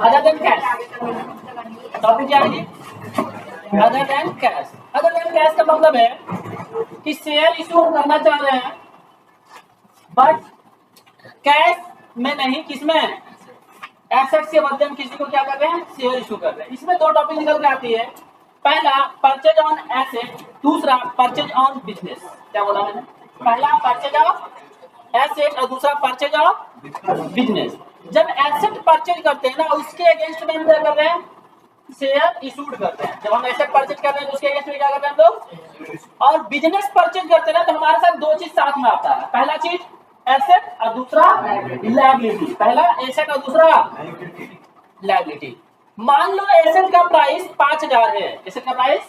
Other than cash. Topic क्या है जी? Other than cash. Other than cash का मतलब है कि शेयर इशू करना चाह रहे हैं बट कैश में नहीं, किसमें? एसेट्स के बदले में किसी को क्या कर रहे हैं? शेयर इशू कर रहे हैं। इसमें दो टॉपिक निकल के आती है, पहला परचेज ऑन एसेट, दूसरा परचेज ऑन बिजनेस। क्या बोला मैंने? पहला परचेज ऑफ एसेट और दूसरा परचेज ऑफ बिजनेस। जब एसेट परचेज करते हैं ना, उसके अगेंस्ट में हम क्या कर रहे हैं? शेयर इशूड करते हैं। जब हम एसेट परचेज कर रहे हैं तो उसके अगेंस्ट में क्या करते हैं हम लोग? और बिजनेस परचेज करते हैं ना, तो हमारे साथ दो चीज साथ में आता है, पहला चीज एसेट और दूसरा लायबिलिटी। पहला एसेट और दूसरा लायबिलिटी। मान लो एसेट का प्राइस 5,000 है, एसेट का प्राइस,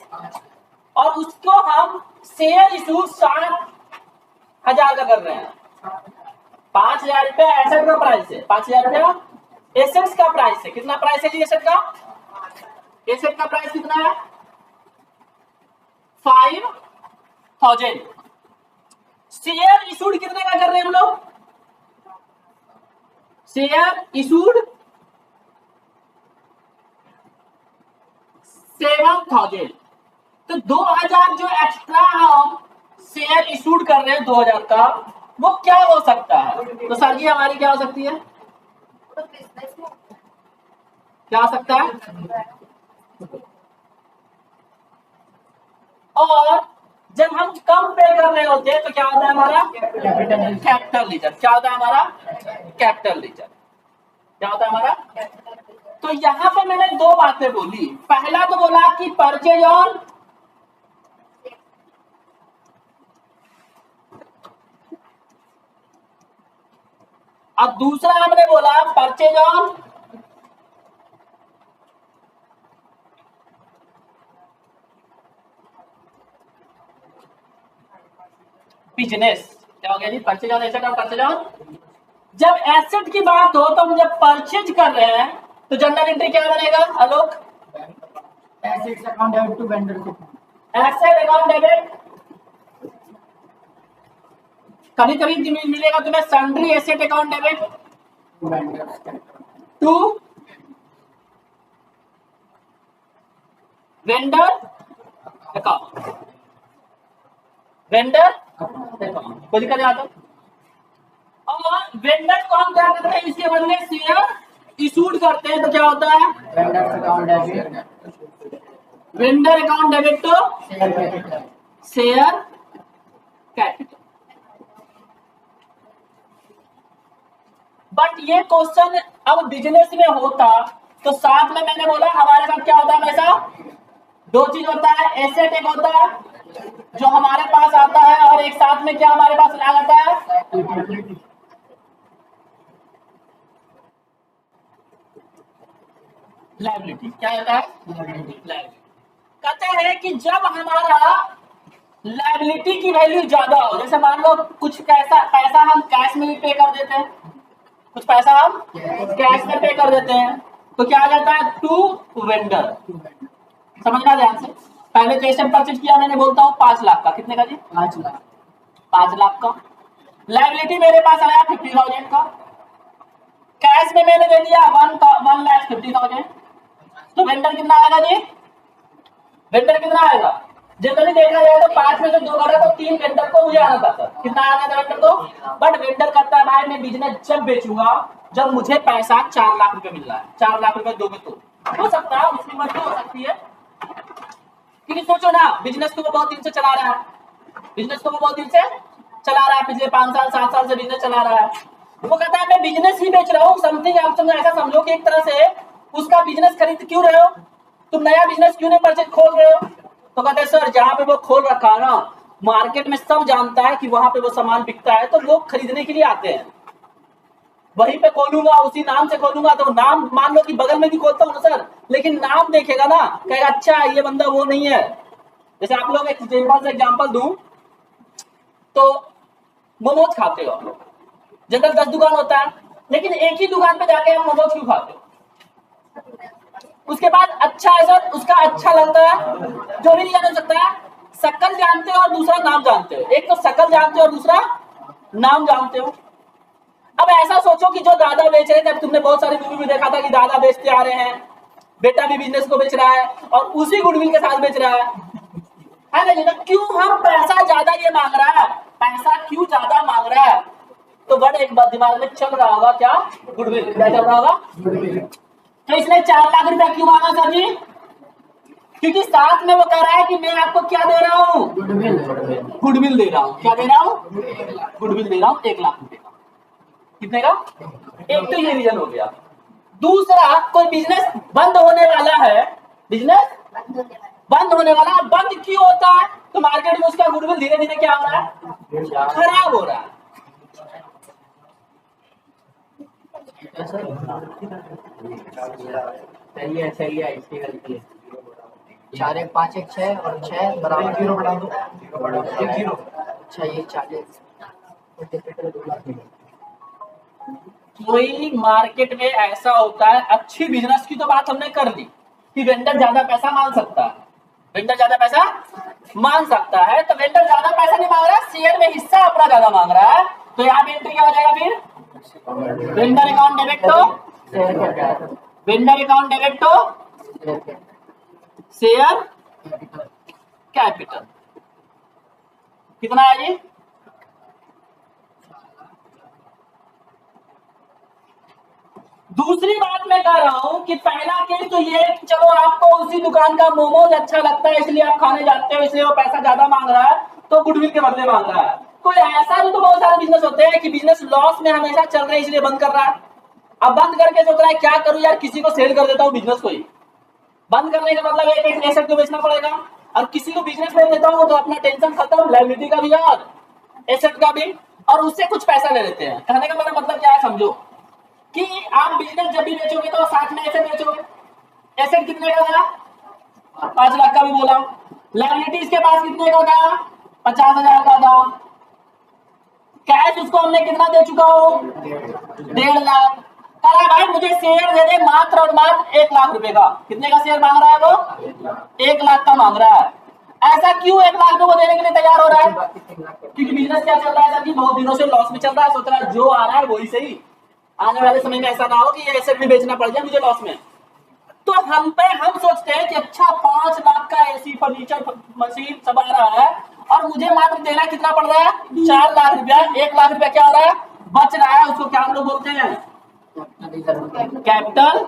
और उसको हम शेयर इशू 60,000 का कर रहे हैं। 5,000 रुपया एसेट का प्राइस है, 5,000 रुपया एसेट्स का प्राइस है। कितना प्राइस है जी एसेट का? एसेट का प्राइस कितना है? 5,000। शेयर इशूड कितने का कर रहे हैं हम लोग? Share issued 7,000। तो 2,000 जो एक्स्ट्रा हम शेयर इशूड कर रहे हैं 2,000 का, वो क्या हो सकता है? तो सर जी हमारी क्या हो सकती है? क्या हो सकता है? और जब हम कम पे कर रहे होते हैं तो क्या होता है हमारा? Capital leisure. क्या होता है हमारा? Capital leisure. क्या होता है हमारा? तो यहां पे मैंने दो बातें बोली। पहला तो बोला कि परचेज ऑन और दूसरा हमने बोला परचेज ऑन बिजनेस। क्या हो गया जी? परचेज ऑन एसेट और परचेज ऑन। जब एसेट की बात हो तो हम जब परचेज कर रहे हैं तो जनरल एंट्री क्या बनेगा Alok? Assets account debit to vendor को। एसेट अकाउंट डेबिट, कभी कभी मिलेगा तुम्हें sundry asset account debit to vendor account. Vendor account कोई दिक्कत नहीं आता। और वेंडर को हम क्या करते हैं? इसके बदले शेयर इशूड करते हैं, तो क्या होता है? Vendors account debit vendor account debit to share capital. Share capital. But ये क्वेश्चन अब बिजनेस में होता तो साथ में मैंने बोला हमारे साथ क्या होता है? हमेशा दो चीज होता है, एसेट एक होता है जो हमारे पास आता है, और एक साथ में क्या हमारे पास आ जाता है? लायबिलिटी। क्या होता है? लायबिलिटी। कहते हैं कि जब हमारा लायबिलिटी की वैल्यू ज्यादा हो, जैसे मान लो कुछ पैसा हम कैश में भी पे कर देते हैं, कुछ पैसा हम कैश में पे कर देते हैं, तो क्या आ जाता है? To vendor. समझना ध्यान से। पहले तो एसेट परचेज किया मैंने, बोलता हूँ 5 लाख का। कितने का जी? 5 लाख। 5 लाख का। लायबिलिटी मेरे पास आया 50,000 का। कैश में मैंने दे दिया 1,50,000। तो वेंडर कितना आएगा जी? वेंडर कितना आएगा? जनरली देखा जाए तो 5 में से 2 घटा तो 3 वेंडर को मुझे आना था। कितना आना था वेंडर को? बट वेंडर कहता है भाई मैं बिजनेस जब बेचूंगा जब मुझे पैसा 4 लाख रुपए मिल रहा है, 4 लाख रुपए दोगे तो हो सकता है, उसकी मर्जी हो सकती है। क्योंकि सोचो ना, बिजनेस को वो बहुत दिन से चला रहा है, बिजनेस को वो बहुत दिन से चला रहा है, पिछले 5 साल 7 साल से बिजनेस चला रहा है। वो कहता है मैं बिजनेस ही बेच रहा हूँ समथिंग। आप तुम ऐसा समझो कि एक तरह से उसका बिजनेस खरीद क्यों रहे हो, तुम नया बिजनेस क्यों नहीं परचेज खोल रहे हो? तो कहते हैं सर जहां पे वो खोल रखा है ना, मार्केट में सब जानता है कि वहां पे वो सामान बिकता है, तो लोग खरीदने के लिए आते हैं। वहीं पे खोलूंगा, उसी नाम से खोलूंगा, तो नाम मान लो कि बगल में भी खोलता हूँ ना सर, लेकिन नाम देखेगा ना, कहेगा अच्छा ये बंदा वो नहीं है। जैसे आप लोग एक एग्जांपल दूं तो मोमोज खाते हो आप लोग, जनरल 10 दुकान होता है, लेकिन एक ही दुकान पे जाके हम मोमोज क्यों खाते हो? उसके बाद अच्छा है सर, उसका अच्छा लगता है, जो भी रीजन हो सकता है। शक्ल जानते हो और दूसरा नाम जानते हो। एक तो शक्ल जानते हो और दूसरा नाम जानते हो। अब ऐसा सोचो कि जो दादा बेच रहे थे, अब तुमने बहुत सारी मूवी में देखा था कि दादा बेचते आ रहे हैं, बेटा भी बिजनेस को बेच रहा है और उसी गुडविल के साथ बेच रहा है ना जी? तो क्यों हम पैसा ज्यादा ये मांग रहा है, पैसा क्यों ज्यादा मांग रहा है? तो बट एक बात दिमाग में चल रहा होगा, क्या? गुडविल। क्या चल रहा होगा? तो इसने 4 लाख रुपया क्यों मांगा सर जी? क्योंकि साथ में वो कह रहा है कि मैं आपको क्या दे रहा हूँ? गुडविल दे रहा हूँ। क्या दे रहा हूँ? गुडविल दे रहा हूँ 1 लाख रुपए का। कितने का? एक तो ये रीजन हो गया। दूसरा, कोई बिजनेस बंद होने वाला है, बिजनेस बंद होने वाला है, बंद क्यों होता है? तो मार्केट में उसका गुडविल धीरे धीरे क्या हो रहा है? खराब हो रहा है। सही है इसकी गलती है। 4 1 5 1 6 और 6 बराबर 0 बढ़ा दो 0। अच्छा ये 40। कोई मार्केट में ऐसा होता है, अच्छी बिजनेस की तो बात हमने कर दी कि वेंडर ज्यादा पैसा मांग सकता है, वेंडर ज्यादा पैसा मांग सकता है, तो वेंडर ज्यादा पैसा नहीं मांग रहा, शेयर में हिस्सा अपना ज्यादा मांग रहा है, तो यहाँ पे एंट्री क्या हो जाएगा फिर? Vendor account debit to vendor account debit to share capital. कितना है जी? दूसरी बात मैं कह रहा हूं कि पहला केस तो ये, चलो आपको उसी दुकान का मोमोज अच्छा लगता है इसलिए आप खाने जाते हो, इसलिए वो पैसा ज्यादा मांग रहा है तो गुडविल के बदले मांग रहा है। कोई ऐसा भी तो बहुत सारे बिजनेस होते हैं कि बिजनेस लॉस में हमेशा चल रहे हैं इसलिए बंद कर रहा है। अब बंद करके सोच रहा है क्या करूं यार, किसी को सेल कर देता हूं बिजनेस को ही। बंद करने का मतलब एक एसेट को बेचना पड़ेगा, और किसी को बिजनेस बेच देता हूं तो अपना टेंशन खत्म, लायबिलिटी का भी और एसेट का भी, और उससे कुछ पैसा ले लेते हैं। कहने का मेरा मतलब क्या है, समझो कि आप बिजनेस जब भी बेचोगे तो साथ में एसेट बेचोगे। एसेट कितने का था? 5 लाख का भी बोला। लायबिलिटी इसके पास कितने का था? 50,000 का था। कैश उसको हमने कितना दे चुका हो? 1.5 लाख। कह रहा भाई मुझे शेयर दे दे मात्र और मात्र 1 लाख रुपए का। कितने का शेयर मांग रहा है वो? 1 लाख का मांग रहा है। ऐसा क्यों 1 लाख रुपए को देने के लिए तैयार हो रहा है? क्योंकि बिजनेस क्या चल रहा है सर जी, बहुत दिनों से लॉस में चल रहा है, सोच रहा है जो आ रहा है वही सही, आने वाले समय में ऐसा ना हो कि ये एसेट भी बेचना पड़ जाए मुझे लॉस में। तो हम सोचते हैं कि अच्छा 5 लाख का एसी फर्नीचर मशीन सब आ रहा है और मुझे मात्र देना कितना पड़ रहा है? 4 लाख रुपया। 1 लाख रुपया क्या हो रहा है? बच रहा है। उसको क्या हम लोग बोलते हैं? Capital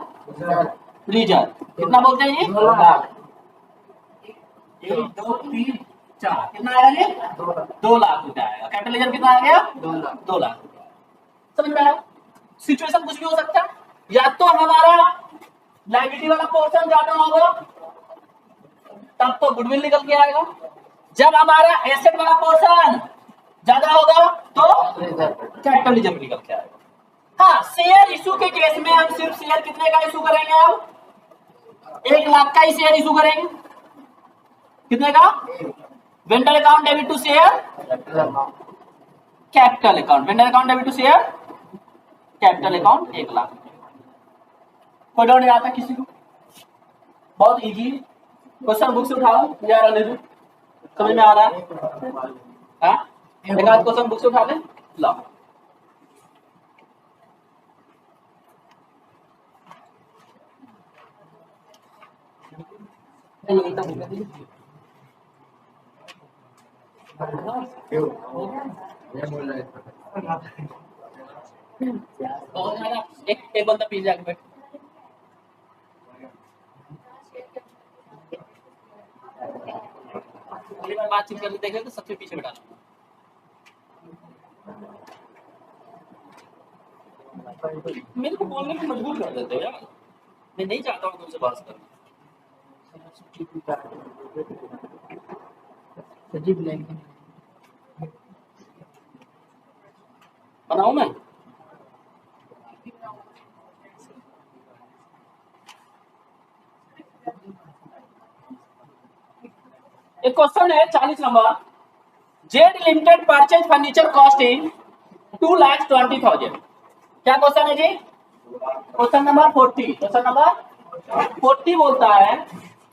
reserve. कितना बोलते हैं ये? 2 लाख। 1 2 3 4 कितना आया ये? 2 लाख रुपया आएगा। कैपिटल रिजर्व कितना आ गया? 2 लाख रुपया। समझ में आया? सिचुएशन कुछ भी हो सकता है, या तो हमारा लायबिलिटी वाला पोर्शन ज्यादा होगा तब तो गुडविल निकल के आएगा, जब हमारा एसेट वाला पोर्शन ज्यादा होगा तो कैपिटल रिजर्व निकल के आएगा। हाँ, शेयर इशू के केस में हम सिर्फ शेयर कितने का इशू करेंगे? अब 1 लाख का ही शेयर इशू करेंगे। कितने का? Vendor account debit to share capital account. Vendor account debit to share capital account 1 lakh. कोई डाउट नहीं आता किसी को? बहुत इजी क्वेश्चन, बुक से उठाओ या रहने दो, समझ में आ रहा है? हाँ, एक आध क्वेश्चन बुक से उठा ले, लाओ। बहुत ज्यादा एक बंदा पीछे आके बैठ, अगली बार बातचीत करने देखे तो सबसे पीछे बैठा। मेरे को बोलने को मजबूर कर देते हो यार, मैं नहीं चाहता हूँ तुमसे बात करना। बनाऊं मैं? एक क्वेश्चन है 40 number, Z limited purchase furniture costing 2,20,000। क्या क्वेश्चन है जी? Question number 40। क्वेश्चन नंबर 40 बोलता है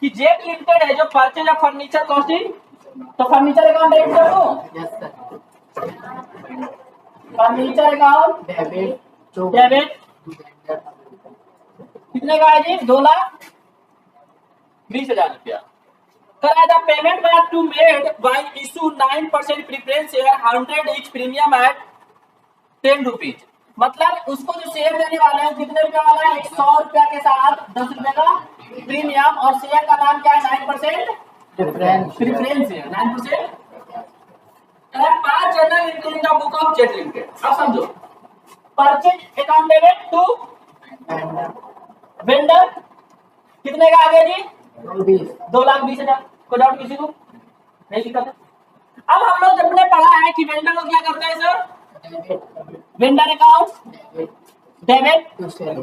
कि जेड लिमिटेड है जो परचेज ऑफ फर्नीचर कॉस्टिंग, तो फर्नीचर अकाउंट डेबिट करो। Furniture account debit to debit vendor कितने का है जी? 2,20,000 रुपया। करा the payment by to made by issue 9% preference share 100 each premium at 10 rupees. मतलब उसको जो शेयर देने वाले हैं कितने रुपया वाला है? 100 रुपया के साथ 10 रुपए का प्रीमियम, और शेयर का नाम क्या है? 9% difference preference share 9%। 5 general entry in the book of jet limited. अब समझो, purchase account debit to vendor vendor कितने का आ गया जी? 20 2,20,000। कोई डाउट किसी को? नहीं दिक्कत है। अब हम लोग जब ने पढ़ा है कि वेंडर को क्या करता है sir? Debit vendor account debit to share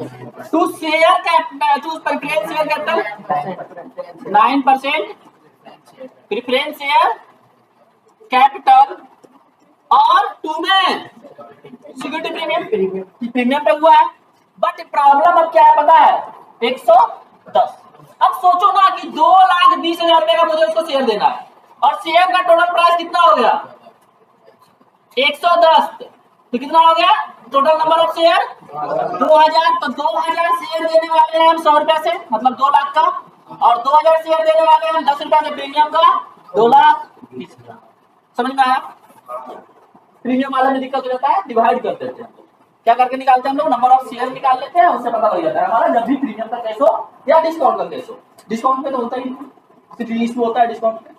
to share capital to preference share capital 9% preference share capital और टू में सिक्योरिटी प्रीमियम प्रीमियम पे हुआ है। बट प्रॉब्लम अब क्या है पता है? 110। अब सोचो ना कि 2,20,000 रुपए का मुझे उसको शेयर देना है और शेयर का टोटल प्राइस कितना हो गया? 110। तो कितना हो गया टोटल नंबर ऑफ शेयर? 2,000। तो 2,000 शेयर देने वाले हैं हम 100 रुपया से, मतलब 2 लाख का, और 2,000 शेयर देने वाले हैं 10 रुपया के प्रीमियम का, 2,20,000। समझ में आया? प्रीमियम वाला में दिक्कत हो जाता है, डिवाइड कर देते हैं। क्या करके निकालते हैं हम लोग? नंबर ऑफ शेयर निकाल लेते हैं, उससे पता लग जाता है हमारा जब भी प्रीमियम का केस हो या डिस्काउंट का केस हो। डिस्काउंट पे तो होता ही नहीं, सिर्फ लिस्ट में होता है डिस्काउंट पे।